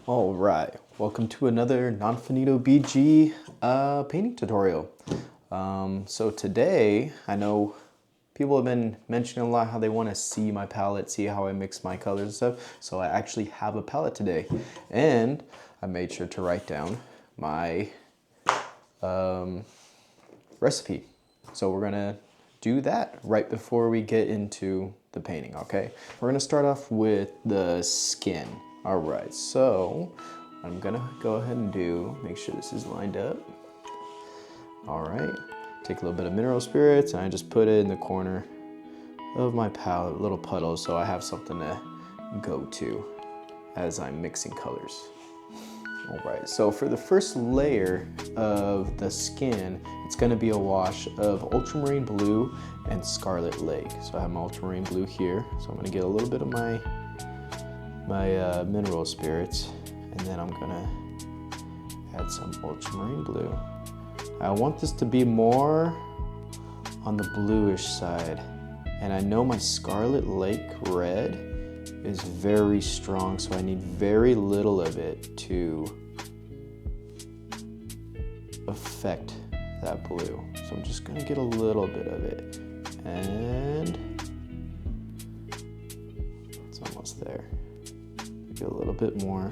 All right, welcome to another nonfinitoBG painting tutorial. So today, I know people have been mentioning a lot how they want to see my palette, see how I mix my colors and stuff. So I actually have a palette today, and I made sure to write down my recipe. So we're gonna do that right before we get into the painting, okay? We're gonna start off with the skin. All right, so I'm gonna go ahead and make sure this is lined up. All right, take a little bit of mineral spirits and I just put it in the corner of my palette, little puddles, so I have something to go to as I'm mixing colors. All right, so for the first layer of the skin, it's gonna be a wash of ultramarine blue and scarlet lake. So I have my ultramarine blue here, so I'm gonna get a little bit of my mineral spirits, and then I'm gonna add some ultramarine blue. I want this to be more on the bluish side, and I know my scarlet lake red is very strong, so I need very little of it to affect that blue. So I'm just gonna get a little bit of it, and it's almost there. Get a little bit more.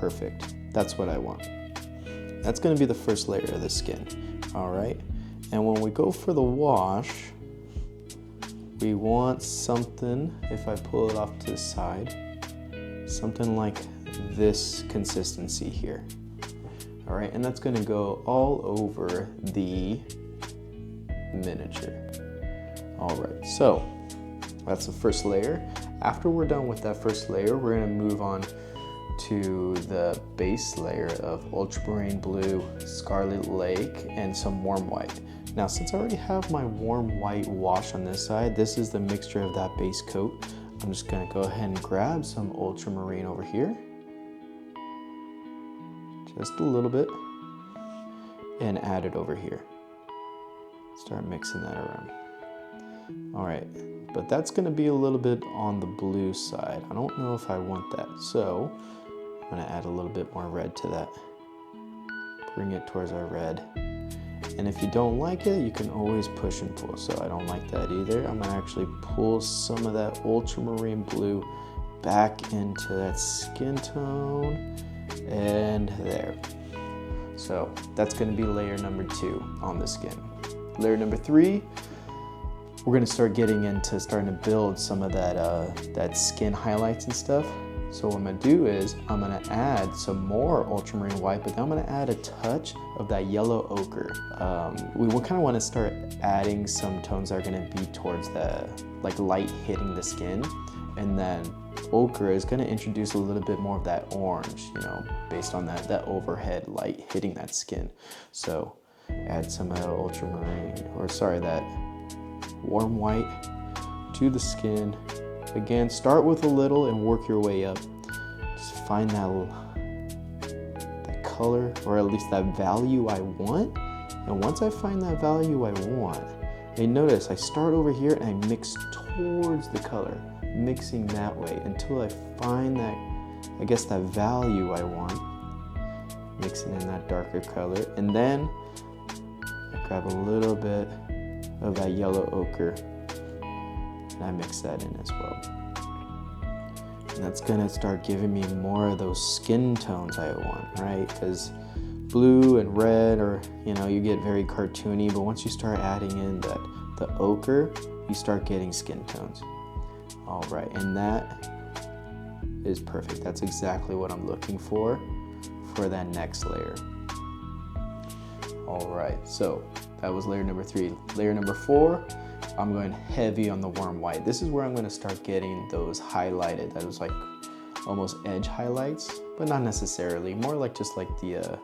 Perfect. That's what I want. That's gonna be the first layer of the skin. All right, and when we go for the wash, we want something, if I pull it off to the side, something like this consistency here. All right, and that's gonna go all over the miniature. All right, so that's the first layer. After we're done with that first layer, we're gonna move on to the base layer of ultramarine blue, scarlet lake, and some warm white. Now, since I already have my warm white wash on this side, this is the mixture of that base coat. I'm just gonna go ahead and grab some ultramarine over here, just a little bit, and add it over here. Start mixing that around. All right, but that's gonna be a little bit on the blue side. I don't know if I want that, so I'm gonna add a little bit more red to that. Bring it towards our red. And if you don't like it, you can always push and pull. So I don't like that either. I'm gonna actually pull some of that ultramarine blue back into that skin tone, and there. So that's gonna be layer number 2 on the skin. Layer number 3, we're gonna start getting into starting to build some of that skin highlights and stuff. So what I'm gonna do is I'm gonna add some more ultramarine white, but then I'm gonna add a touch of that yellow ochre. We kind of want to start adding some tones that are gonna be towards the light hitting the skin, and then ochre is gonna introduce a little bit more of that orange, you know, based on that overhead light hitting that skin. So add some of that ultramarine, or sorry, that warm white to the skin. Again, start with a little and work your way up. Just find that color, or at least that value I want. And once I find that value I want, and notice I start over here and I mix towards the color, mixing that way until I find that, I guess, that value I want, mixing in that darker color. And then I grab a little bit of that yellow ochre, and I mix that in as well. And that's gonna start giving me more of those skin tones I want, right? Because blue and red, or you get very cartoony, but once you start adding in the ochre, you start getting skin tones. All right, and that is perfect. That's exactly what I'm looking for that next layer. All right, so that was layer number 3. Layer number 4, I'm going heavy on the warm white. This is where I'm going to start getting those highlighted, those like almost edge highlights, but not necessarily, more like just like the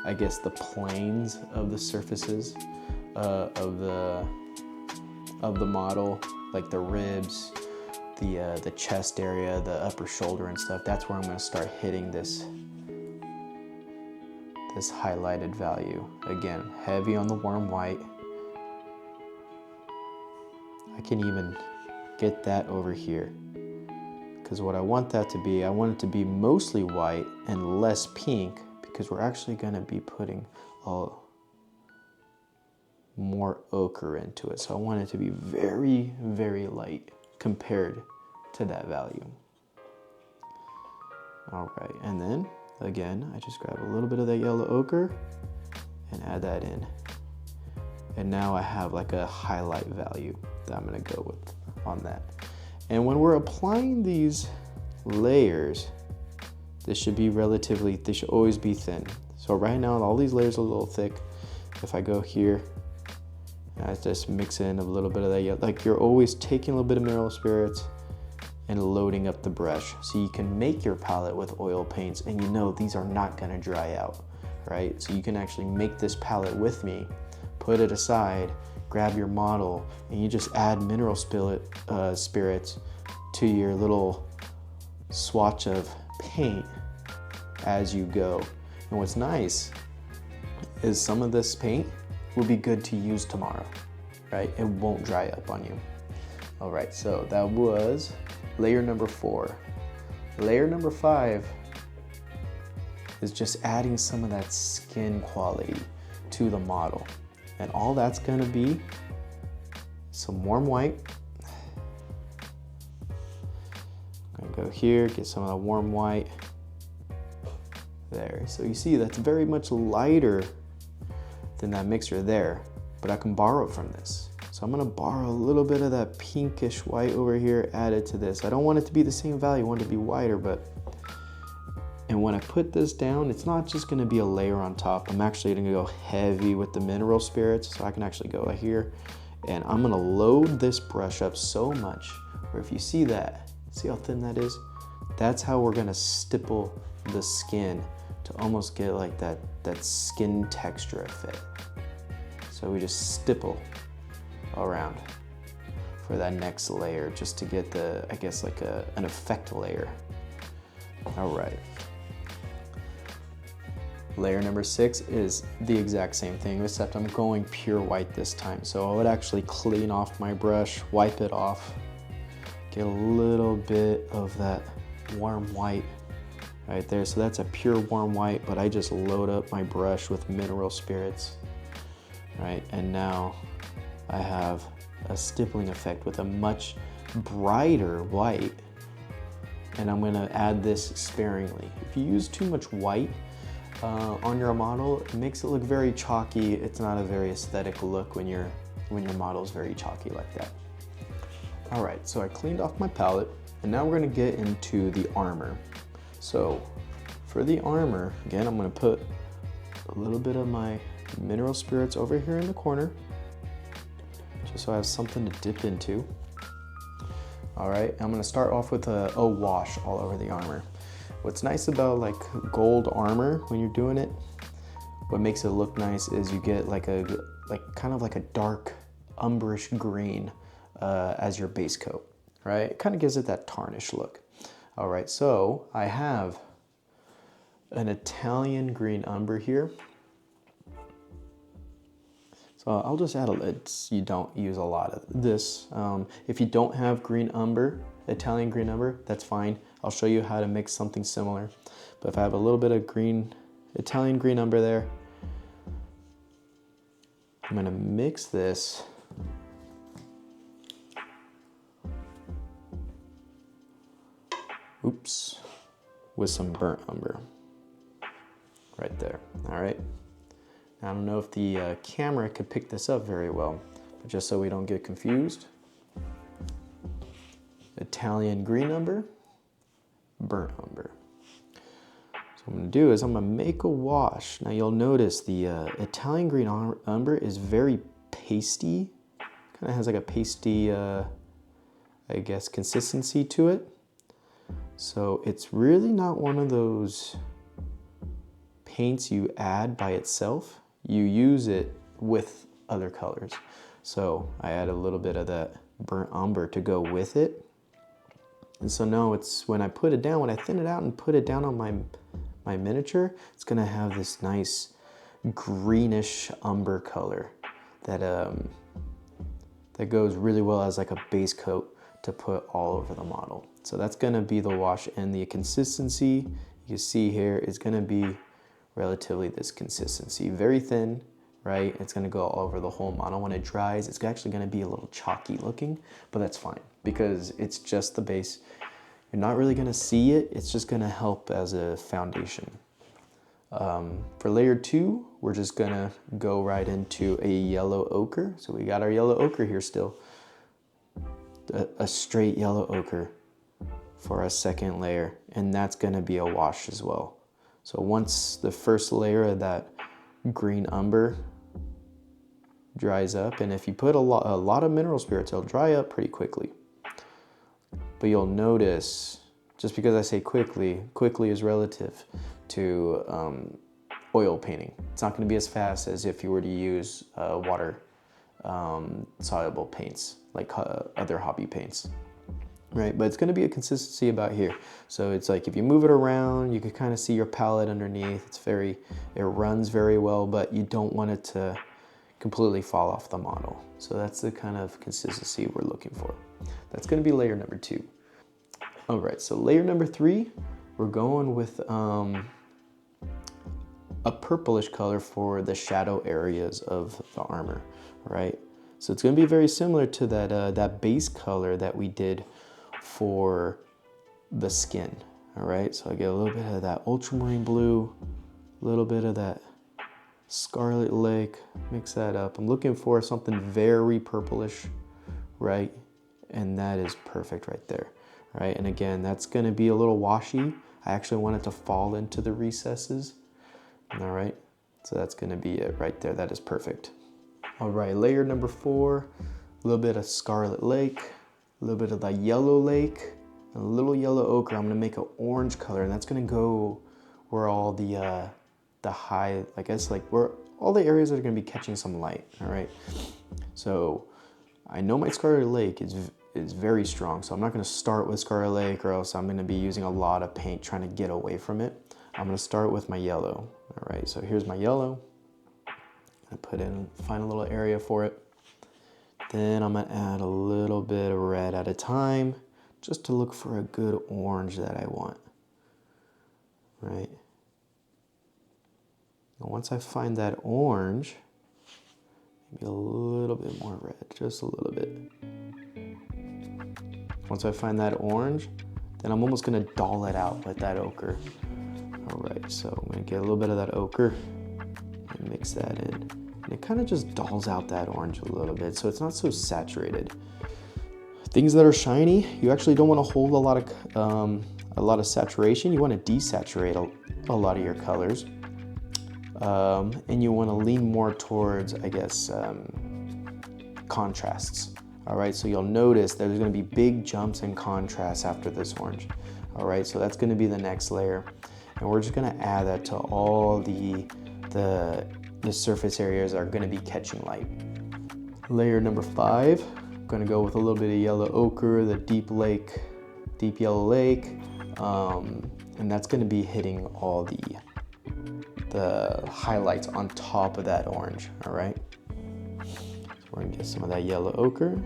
I guess the planes of the surfaces of the model, like the ribs, the chest area, the upper shoulder and stuff. That's where I'm going to start hitting this highlighted value. Again, heavy on the warm white. I can even get that over here, because what I want that to be, I want it to be mostly white and less pink, because we're actually going to be putting more ochre into it. So I want it to be very, very light compared to that value. All right, and then again, I just grab a little bit of that yellow ochre and add that in. And now I have like a highlight value that I'm gonna go with on that. And when we're applying these layers, they should always be thin. So right now, all these layers are a little thick. If I go here, I just mix in a little bit of that yellow, like you're always taking a little bit of mineral spirits and loading up the brush. So you can make your palette with oil paints, and you know these are not gonna dry out, right? So you can actually make this palette with me, put it aside, grab your model, and you just add mineral spirits to your little swatch of paint as you go. And what's nice is some of this paint will be good to use tomorrow, right? It won't dry up on you. All right, so that was layer number 4. Layer number 5 is just adding some of that skin quality to the model. And all that's gonna be some warm white. I'm gonna go here, get some of the warm white. There, so you see that's very much lighter than that mixture there, but I can borrow from this. So I'm gonna borrow a little bit of that pinkish white over here, add it to this. I don't want it to be the same value, I want it to be wider, and when I put this down, it's not just gonna be a layer on top. I'm actually gonna go heavy with the mineral spirits, so I can actually go here, and I'm gonna load this brush up so much, where if you see that, see how thin that is? That's how we're gonna stipple the skin to almost get like that skin texture effect. So we just stipple around for that next layer, just to get the, I guess like an effect layer. All right. Layer number 6 is the exact same thing, except I'm going pure white this time. So I would actually clean off my brush, wipe it off, get a little bit of that warm white right there. So that's a pure warm white, but I just load up my brush with mineral spirits, right? And now I have a stippling effect with a much brighter white, and I'm gonna add this sparingly. If you use too much white on your model, it makes it look very chalky. It's not a very aesthetic look when your model is very chalky like that. All right, so I cleaned off my palette, and now we're gonna get into the armor. So for the armor, again, I'm gonna put a little bit of my mineral spirits over here in the corner, just so I have something to dip into. All right, I'm gonna start off with a wash all over the armor. What's nice about like gold armor when you're doing it, what makes it look nice is you get like kind of like a dark umberish green as your base coat, right? It kind of gives it that tarnished look. All right, so I have an Italian green umber here. So I'll just add you don't use a lot of this. If you don't have green umber, Italian green umber, that's fine. I'll show you how to mix something similar. But if I have a little bit of Italian green umber there, I'm gonna mix this with some burnt umber right there. All right. I don't know if the camera could pick this up very well, but just so we don't get confused, Italian green umber, burnt umber. So what I'm gonna do is I'm gonna make a wash. Now you'll notice the Italian green umber is very pasty, kind of has like a pasty, I guess, consistency to it. So it's really not one of those paints you add by itself. You use it with other colors. So I add a little bit of that burnt umber to go with it. And so now it's, when I put it down, when I thin it out and put it down on my miniature, it's gonna have this nice greenish umber color that that goes really well as like a base coat to put all over the model. So that's gonna be the wash, and the consistency you see here is gonna be relatively this consistency, very thin, right? It's gonna go all over the whole model. When it dries, it's actually gonna be a little chalky looking, but that's fine because it's just the base. You're not really gonna see it. It's just gonna help as a foundation. For layer 2, we're just gonna go right into a yellow ochre. So we got our yellow ochre here still. A straight yellow ochre for our second layer, and that's gonna be a wash as well. So once the first layer of that green umber dries up, and if you put a lot of mineral spirits, it'll dry up pretty quickly. But you'll notice, just because I say quickly is relative to oil painting. It's not going to be as fast as if you were to use water soluble paints, like other hobby paints, right? But it's going to be a consistency about here. So it's like if you move it around, you can kind of see your palette underneath. It runs very well, but you don't want it to completely fall off the model. So that's the kind of consistency we're looking for. That's going to be layer number 2. All right, so layer number 3, we're going with a purplish color for the shadow areas of the armor, right? So it's going to be very similar to that base color that we did for the skin, all right? So I get a little bit of that ultramarine blue, a little bit of that scarlet lake, mix that up. I'm looking for something very purplish, right? And that is perfect right there, right? And again, that's going to be a little washy. I actually want it to fall into the recesses. All right, so that's going to be it right there. That is perfect. All right, layer number 4, a little bit of scarlet lake, a little bit of the yellow lake, a little yellow ochre. I'm going to make an orange color, and that's going to go where all the high, I guess, like where all the areas that are going to be catching some light. All right, so I know my scarlet lake is very strong, so I'm not going to start with scarlet lake, or else I'm going to be using a lot of paint trying to get away from it. I'm going to start with my yellow. All right, so here's my yellow. I find a little area for it. Then I'm going to add a little bit of red at a time, just to look for a good orange that I want. Right. And once I find that orange, maybe a little bit more red, just a little bit. Once I find that orange, then I'm almost going to dull it out with that ochre. All right, so I'm going to get a little bit of that ochre and mix that in. And it kind of just dulls out that orange a little bit, so it's not so saturated. Things that are shiny, you actually don't want to hold a lot of saturation. You want to desaturate a lot of your colors. And you want to lean more towards, I guess, contrasts. All right, so you'll notice there's going to be big jumps in contrast after this orange. All right, so that's going to be the next layer. And we're just going to add that to all the surface areas that are going to be catching light. Layer number 5, I'm going to go with a little bit of yellow ochre, the deep yellow lake, and that's going to be hitting all the highlights on top of that orange. All right, so we're going to get some of that yellow ochre.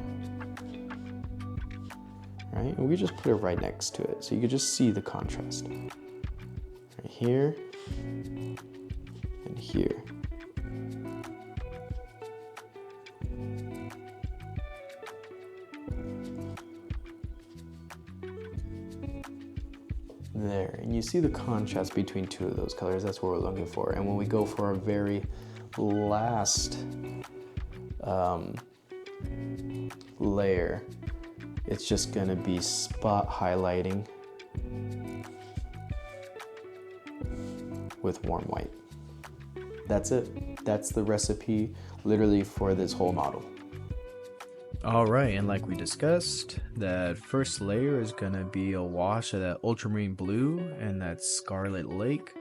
Right, and we just put it right next to it, so you can just see the contrast. Right here and here. There, and you see the contrast between two of those colors. That's what we're looking for. And when we go for our very last layer, it's just going to be spot highlighting with warm white. That's it. That's the recipe literally for this whole model. All right, and like we discussed, that first layer is gonna be a wash of that ultramarine blue and that scarlet lake.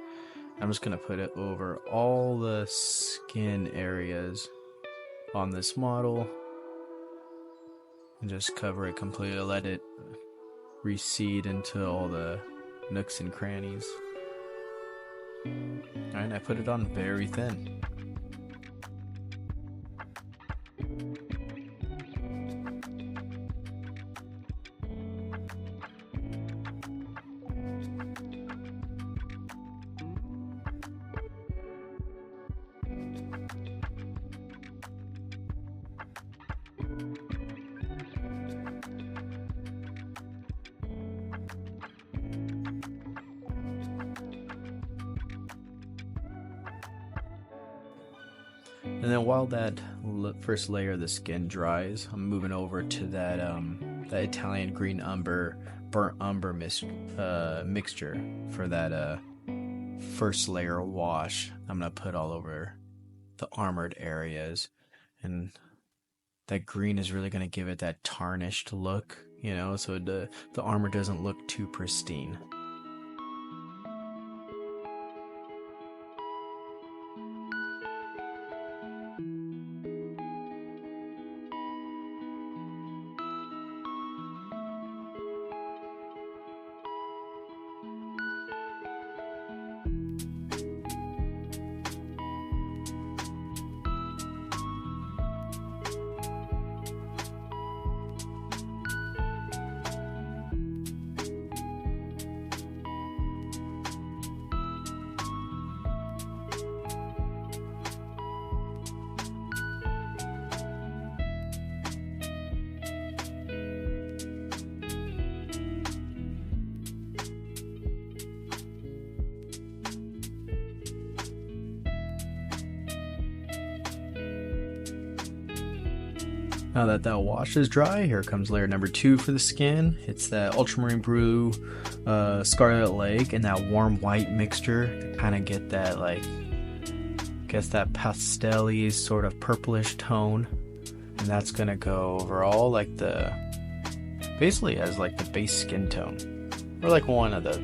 I'm just gonna put it over all the skin areas on this model and just cover it completely, let it recede into all the nooks and crannies. All right, I put it on very thin. And then while that first layer of the skin dries, I'm moving over to that that Italian green umber, burnt umber mixture for that first layer wash. I'm gonna put all over the armored areas, and that green is really gonna give it that tarnished look, you know, so the armor doesn't look too pristine. Now that wash is dry, here comes layer number 2 for the skin. It's that ultramarine blue, scarlet lake, and that warm white mixture to kind of get that, like, guess that pastel-y sort of purplish tone. And that's gonna go over all like basically as like the base skin tone, or like one of the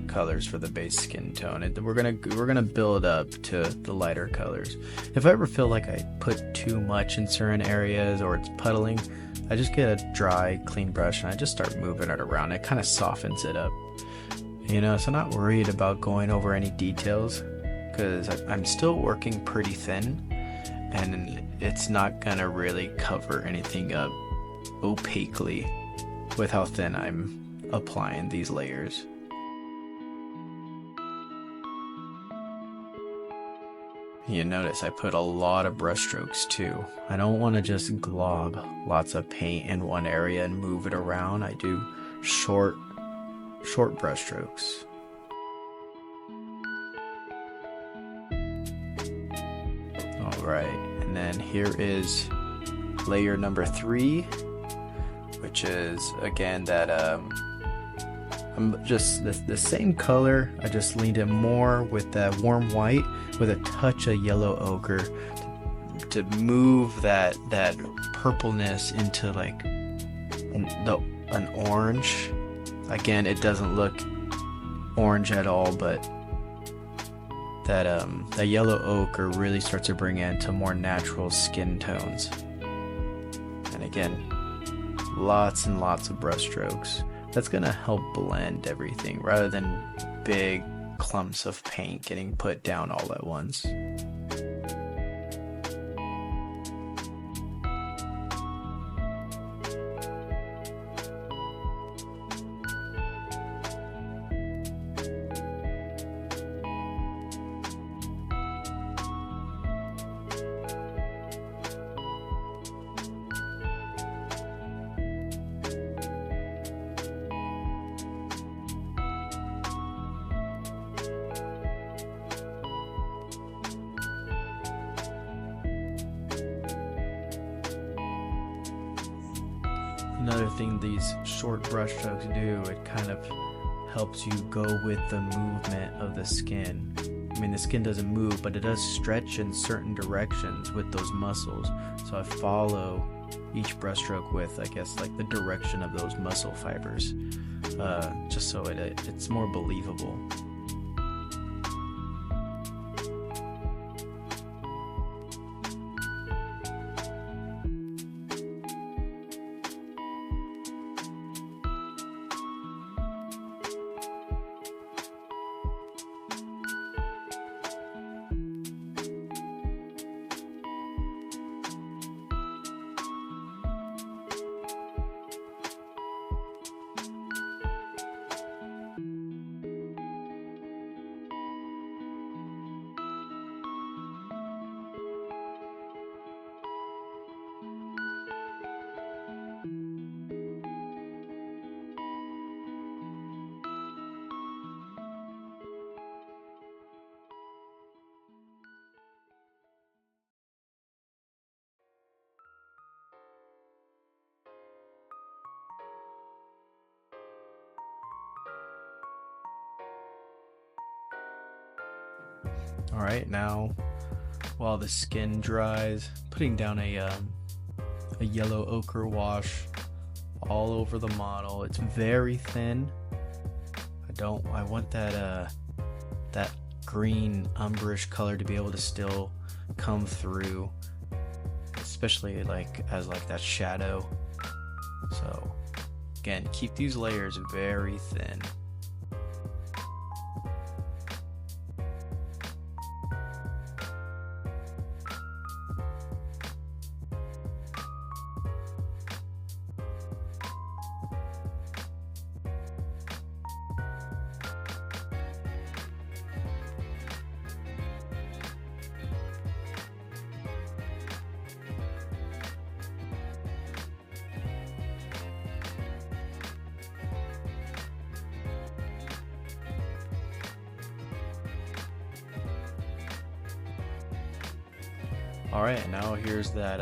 colors for the base skin tone. And we're gonna build up to the lighter colors. If I ever feel like I put too much in certain areas or it's puddling, I just get a dry, clean brush and I just start moving it around. It kind of softens it up, you know. So I'm not worried about going over any details because I'm still working pretty thin, and it's not gonna really cover anything up opaquely with how thin I'm applying these layers. You notice I put a lot of brush strokes too. I don't want to just glob lots of paint in one area and move it around. I do short brush strokes. Alright, and then here is layer number 3, which is again that I'm just the same color. I just leaned in more with that warm white with a touch of yellow ochre to move that purpleness into like an orange. Again, it doesn't look orange at all, but that yellow ochre really starts to bring it into more natural skin tones. And again, lots and lots of brush strokes. That's gonna help blend everything rather than big clumps of paint getting put down all at once. Another thing these short brush strokes do, it kind of helps you go with the movement of the skin. I mean, the skin doesn't move, but it does stretch in certain directions with those muscles. So I follow each brush stroke with, I guess, like the direction of those muscle fibers, just so it's more believable. All right, now while the skin dries, putting down a yellow ochre wash all over the model. It's very thin. I want that green umberish color to be able to still come through, especially like as like that shadow. So again, keep these layers very thin. All right, now here's that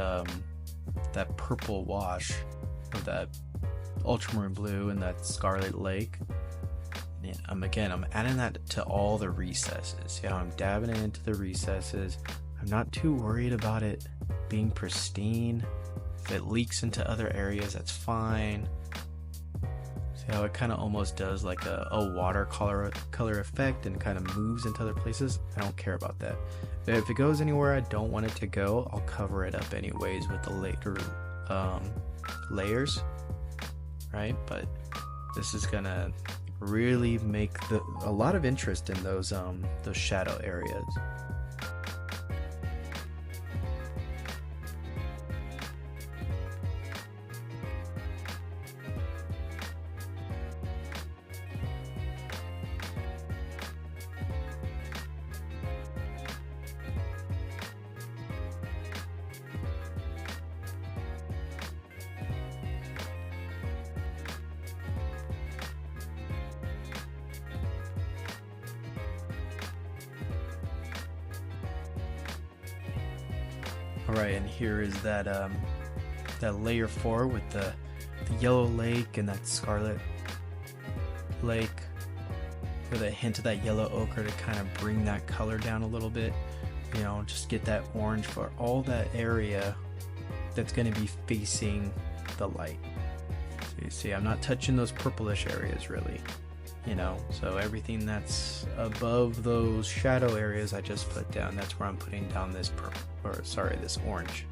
that purple wash of that ultramarine blue and that scarlet lake. And I'm adding that to all the recesses. Yeah, I'm dabbing it into the recesses. I'm not too worried about it being pristine. If it leaks into other areas, that's fine. See how it kind of almost does like a watercolor effect and kind of moves into other places? I don't care about that. If it goes anywhere I don't want it to go, I'll cover it up anyways with the later layers, right? But this is gonna really make a lot of interest in those shadow areas. Alright, and here is that layer 4 with the yellow lake and that scarlet lake with a hint of that yellow ochre to kind of bring that color down a little bit. You know, just get that orange for all that area that's going to be facing the light. So you see, I'm not touching those purplish areas really. You know, so everything that's above those shadow areas I just put down, that's where I'm putting down this this orange.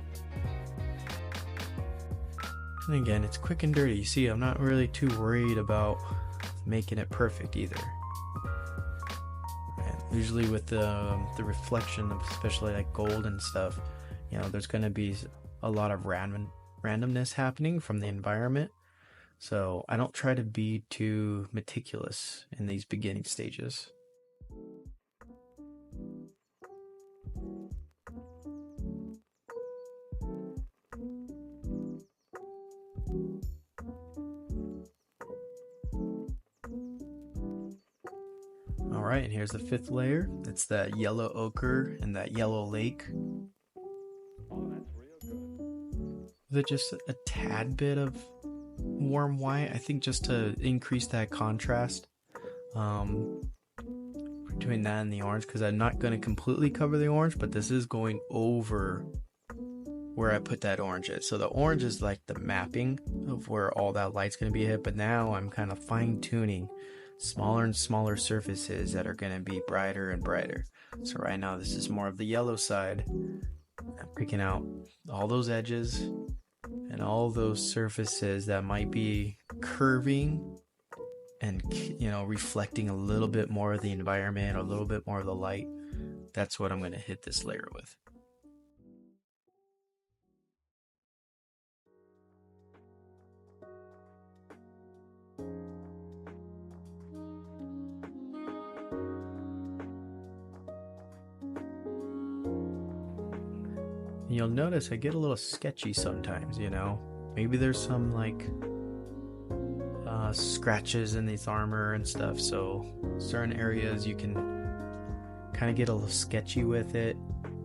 And again, it's quick and dirty. You see, I'm not really too worried about making it perfect either. And usually with the reflection of especially like gold and stuff, you know, there's going to be a lot of randomness happening from the environment. So I don't try to be too meticulous in these beginning stages. Alright, and here's the 5th layer. It's that yellow ochre and that yellow lake. Oh, that's real good. With just a tad bit of warm white, I think, just to increase that contrast between that and the orange, because I'm not going to completely cover the orange, but this is going over where I put that orange at. So the orange is like the mapping of where all that light's going to be hit, but now I'm kind of fine-tuning smaller and smaller surfaces that are going to be brighter and brighter. So right now this is more of the yellow side. I'm picking out all those edges and all those surfaces that might be curving and, you know, reflecting a little bit more of the environment, a little bit more of the light. That's what I'm going to hit this layer with. You'll notice I get a little sketchy sometimes, you know. Maybe there's some like scratches in this armor and stuff, so certain areas you can kind of get a little sketchy with it,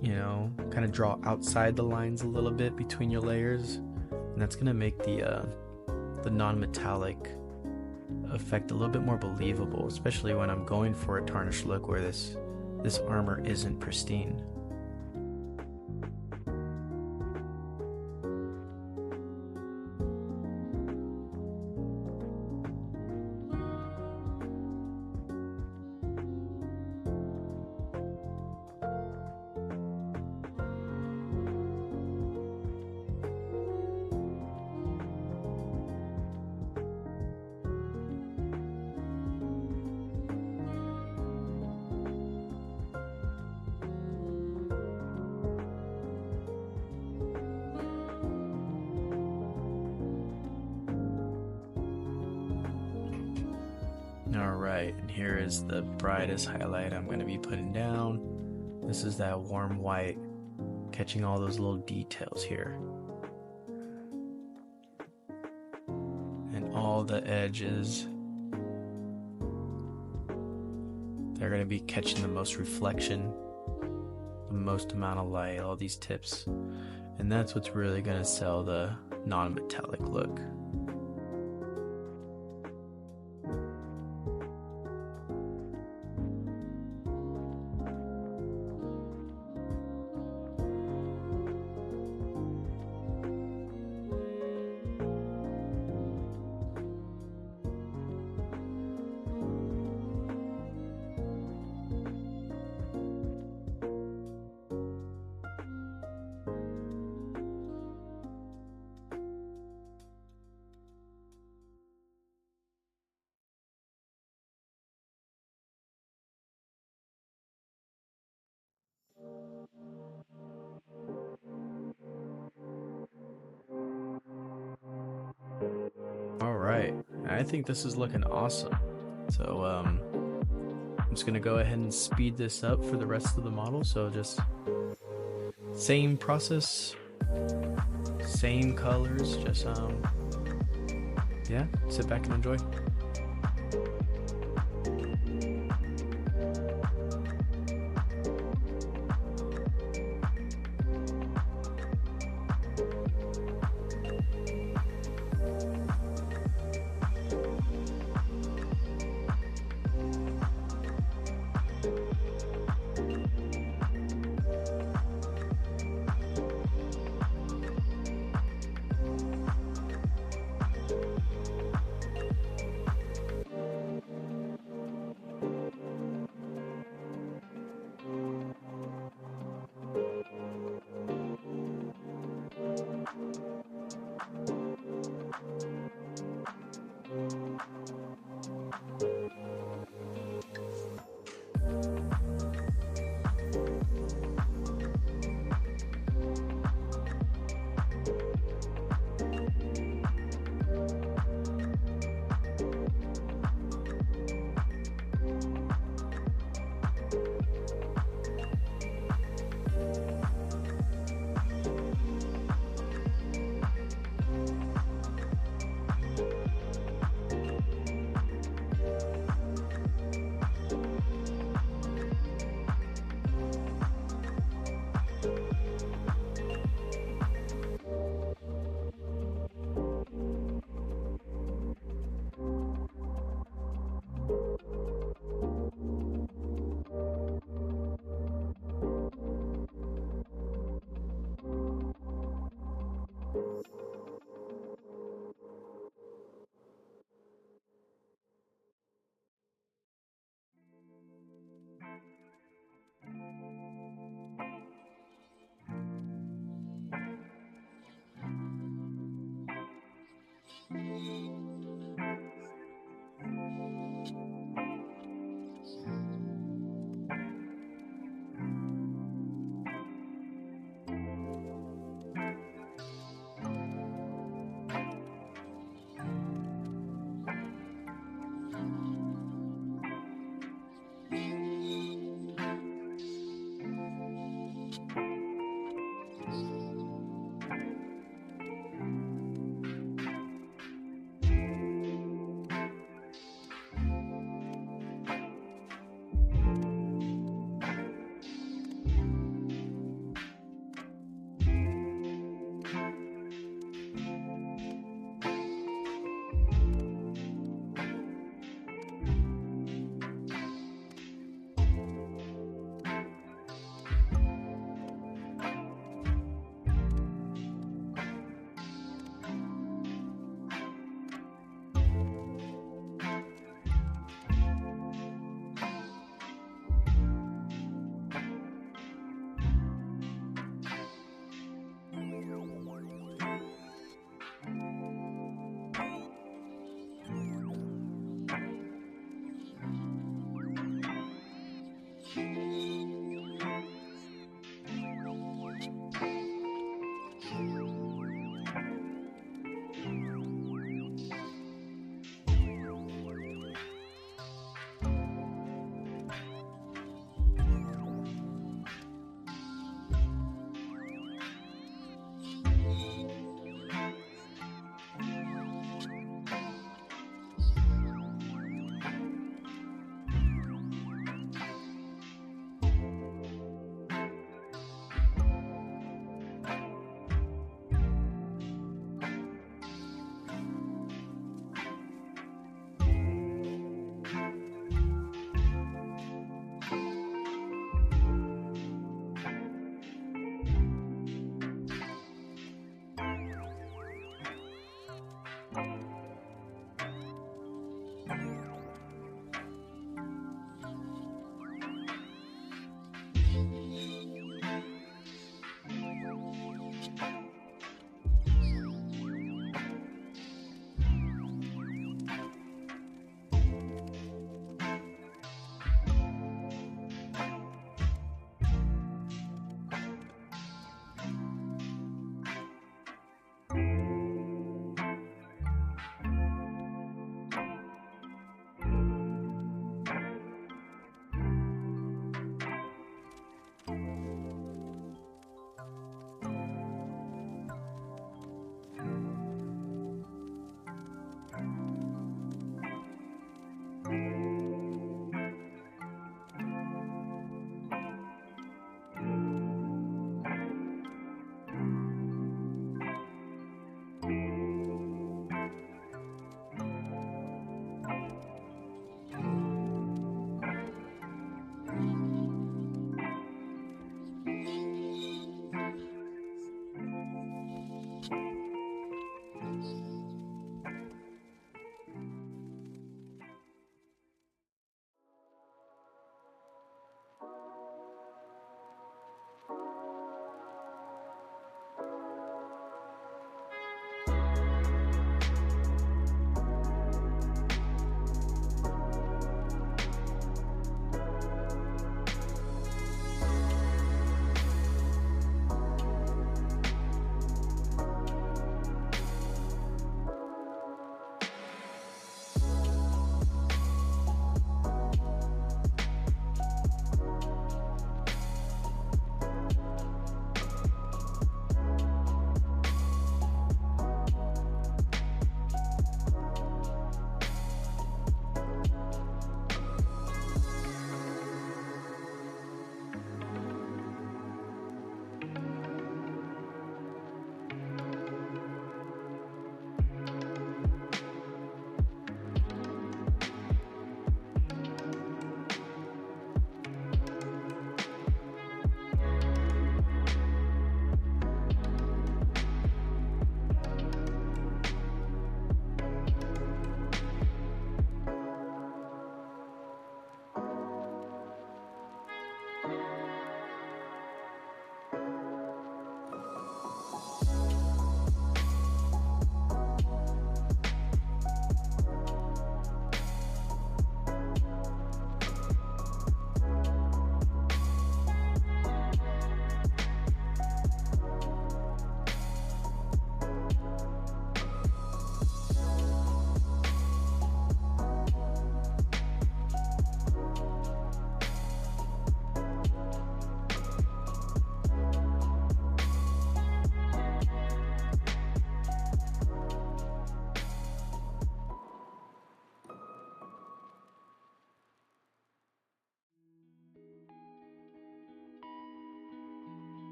you know, kind of draw outside the lines a little bit between your layers, and that's going to make the non-metallic effect a little bit more believable, especially when I'm going for a tarnished look where this this armor isn't pristine. Alright, and here is the brightest highlight I'm going to be putting down. This is that warm white, catching all those little details here. And all the edges, they're going to be catching the most reflection, the most amount of light, all these tips. And that's what's really going to sell the non-metallic look. Alright, I think this is looking awesome. So I'm just gonna go ahead and speed this up for the rest of the model. So just same process, same colors, just yeah, sit back and enjoy.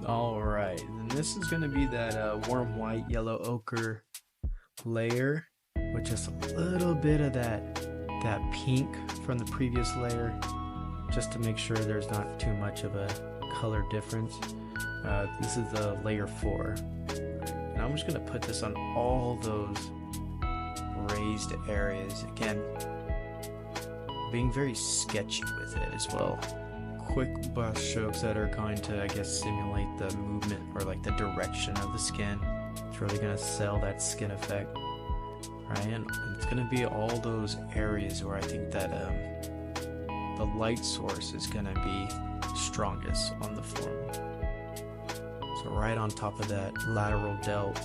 All right, and this is going to be that warm white, yellow ochre layer with just a little bit of that pink from the previous layer, just to make sure there's not too much of a color difference. This is the layer 4, and I'm just going to put this on all those raised areas. Again, being very sketchy with it as well. Quick brush strokes that are going to, I guess, simulate the movement or like the direction of the skin. It's really going to sell that skin effect, right? And it's going to be all those areas where I think that the light source is going to be strongest on the form. So right on top of that lateral delt.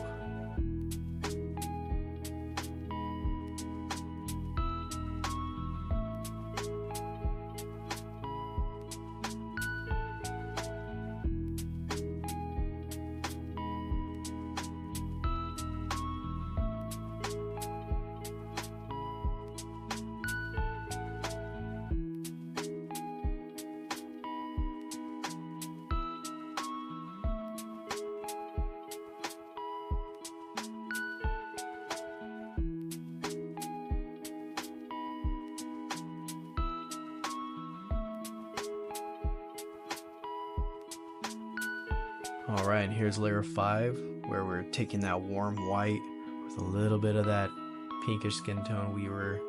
All right, and here's layer 5, where we're taking that warm white with a little bit of that pinkish skin tone we were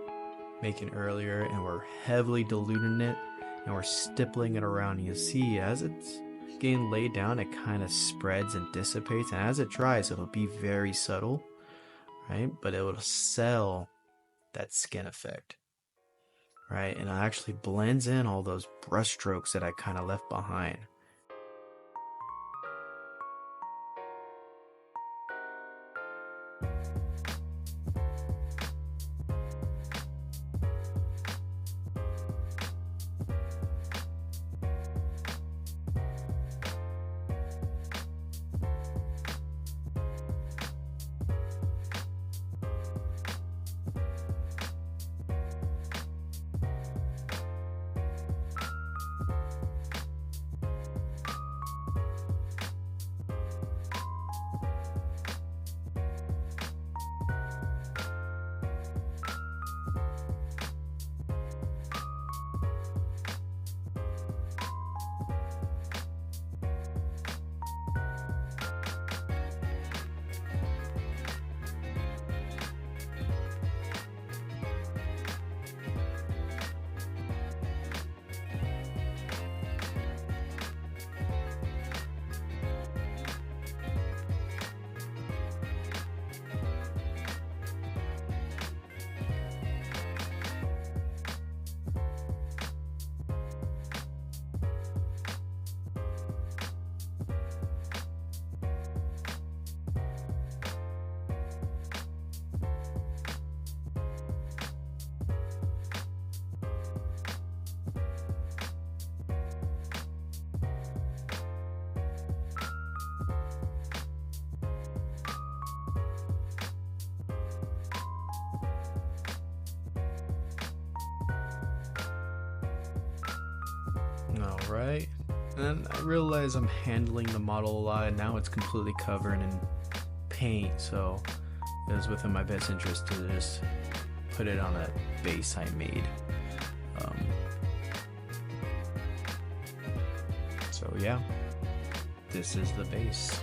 making earlier, and we're heavily diluting it, and we're stippling it around. You see, as it's getting laid down, it kind of spreads and dissipates, and as it dries, it'll be very subtle, right? But it will sell that skin effect, right? And it actually blends in all those brush strokes that I kind of left behind. Alright, and I realize I'm handling the model a lot, and now it's completely covered in paint, so it was within my best interest to just put it on a base I made. So yeah, this is the base.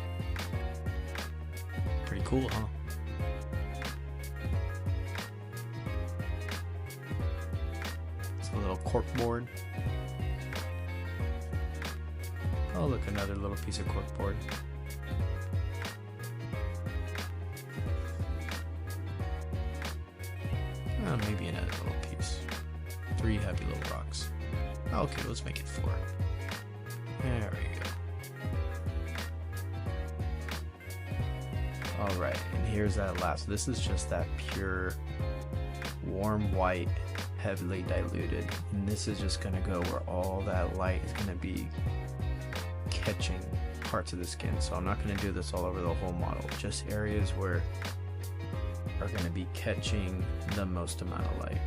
Pretty cool, huh? It's a little corkboard. Oh look, another little piece of corkboard. Oh, maybe another little piece. 3 heavy little rocks. Okay, let's make it 4. There we go. Alright, and here's that last. This is just that pure warm white, heavily diluted. And this is just going to go where all that light is going to be catching parts of the skin. So I'm not going to do this all over the whole model, just areas where are going to be catching the most amount of light.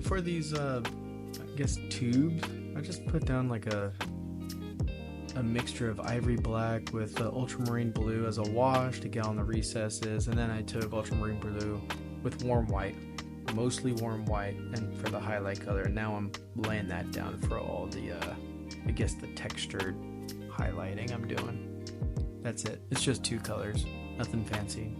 And for these, I guess tubes, I just put down like a mixture of ivory black with ultramarine blue as a wash to get on the recesses, and then I took ultramarine blue with warm white, mostly warm white, and for the highlight color. And now I'm laying that down for all the, I guess the textured highlighting I'm doing. That's it. It's just 2 colors, nothing fancy.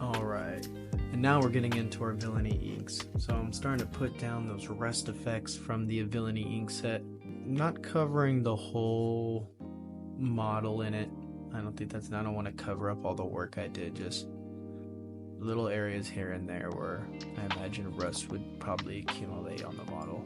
Alright, and now we're getting into our villainy inks. So I'm starting to put down those rest effects from the villainy ink set. Not covering the whole model in it. I don't want to cover up all the work I did, just little areas here and there where I imagine rust would probably accumulate on the model.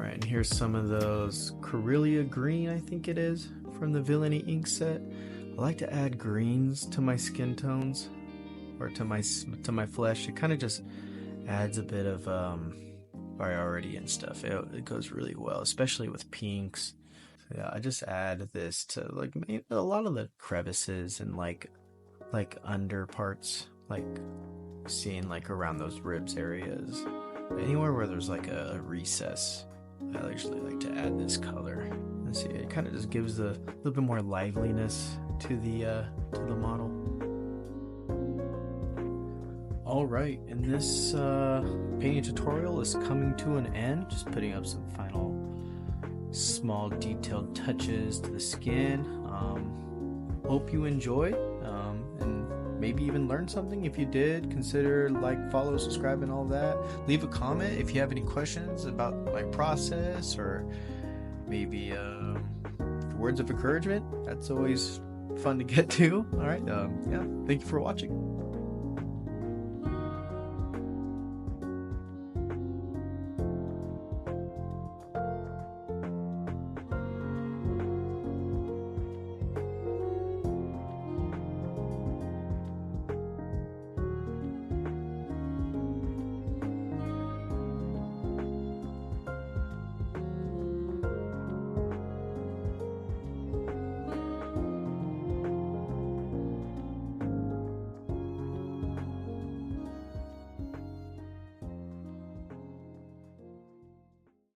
And here's some of those Corellia green, I think it is, from the Villainy ink set. I like to add greens to my skin tones, or to my flesh. It kind of just adds a bit of variety and stuff. It goes really well, especially with pinks. So yeah, I just add this to like a lot of the crevices and like under parts, like seeing like around those ribs areas, anywhere where there's like a recess. I usually like to add this color. Let's see, it kind of just gives a little bit more liveliness to the model. Alright, and this painting tutorial is coming to an end. Just putting up some final small detailed touches to the skin. Hope you enjoyed, and maybe even learned something. If you did, consider like, follow, subscribe, and all that. Leave a comment if you have any questions about my process, or maybe words of encouragement. That's always fun to get to. All right, yeah, thank you for watching.